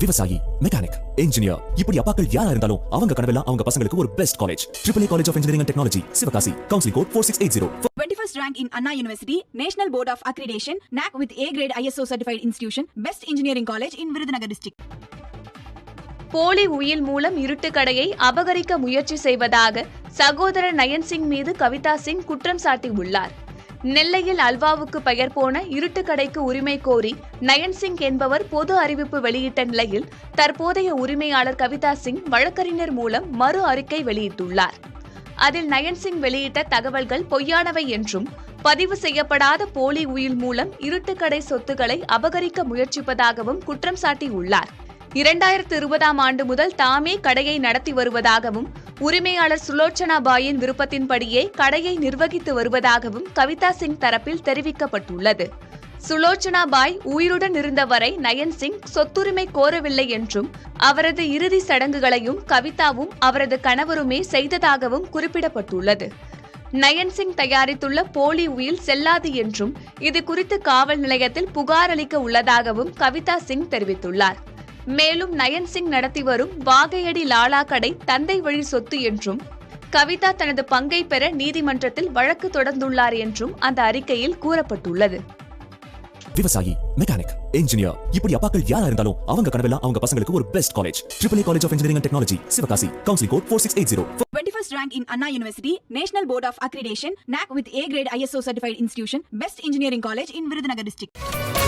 விவசாயி, mechanic, engineer, இப்படி அப்பாக்கள் யாரா இருந்தாலும் அவங்க கனவெல்லாம் அவங்க பசங்களுக்கு ஒரு best college. AAA College of Engineering and Technology, Sivakasi. Counseling code 4680. 21st rank in Anna University, National Board of Accreditation, NAC with A grade ISO certified institution, Best Engineering College in Virudhunagar district. போலி உயில் மூலம் இருட்டுக்கடையை அபகரிக்க முயற்சி செய்வதாக சகோதரர் nine Singh மீது கவிதா சிங் குற்றம் சாட்டியுள்ளார். நெல்லையில் அல்வாவுக்கு பெயர் போன இருட்டுக்கடைக்கு உரிமை கோரி நயன் சிங் என்பவர் பொது அறிவிப்பு வெளியிட்ட நிலையில் தற்போதைய உரிமையாளர் கவிதா சிங் வழக்கறிஞர் மூலம் மறு அறிக்கை வெளியிட்டுள்ளார். அதில் நயன் சிங் வெளியிட்ட தகவல்கள் பொய்யானவை என்றும் பதிவு செய்யப்படாத போலி உயில் மூலம் இருட்டுக்கடை சொத்துக்களை அபகரிக்க முயற்சிப்பதாகவும் குற்றம் சாட்டியுள்ளார். 2020ஆம் ஆண்டு முதல் தாமே கடையை நடத்தி வருவதாகவும் உரிமையாளர் சுலோச்சனா பாயின் விருப்பத்தின்படியே கடையை நிர்வகித்து வருவதாகவும் கவிதா சிங் தரப்பில் தெரிவிக்கப்பட்டுள்ளது. சுலோச்சனா பாய் உயிருடன் இருந்தவரை நயன் சிங் சொத்துரிமை கோரவில்லை என்றும் அவரது இறுதி சடங்குகளையும் கவிதாவும் அவரது கணவருமே செய்ததாகவும் குறிப்பிடப்பட்டுள்ளது. நயன் சிங் தயாரித்துள்ள போலி உயில் செல்லாது என்றும் இது குறித்து காவல் நிலையத்தில் புகார் அளிக்க உள்ளதாகவும் கவிதா சிங் தெரிவித்துள்ளார். மேலும் நயன் சிங் நடத்தி வரும் வாகையடி லாலா கடை தந்தை வழி சொத்து என்றும் கவிதா தனது பங்கை பெற நீதிமன்றத்தில் வழக்கு தொடர்ந்துள்ளார் என்றும் அந்த அறிக்கையில் கூறப்பட்டுள்ளது. விவசாயி, மெக்கானிக், இன்ஜினியர், இப்படி அப்பாக்கள் யாரா இருந்தாலும் அவங்க கனவெல்லாம் அவங்க பசங்களுக்கு ஒரு best college. AAA College of Engineering and Technology, Sivakasi. Counseling code 4680. 21st rank in Anna University, National Board of Accreditation, NAC with A grade ISO certified institution, Best Engineering College in Virudhunagar district.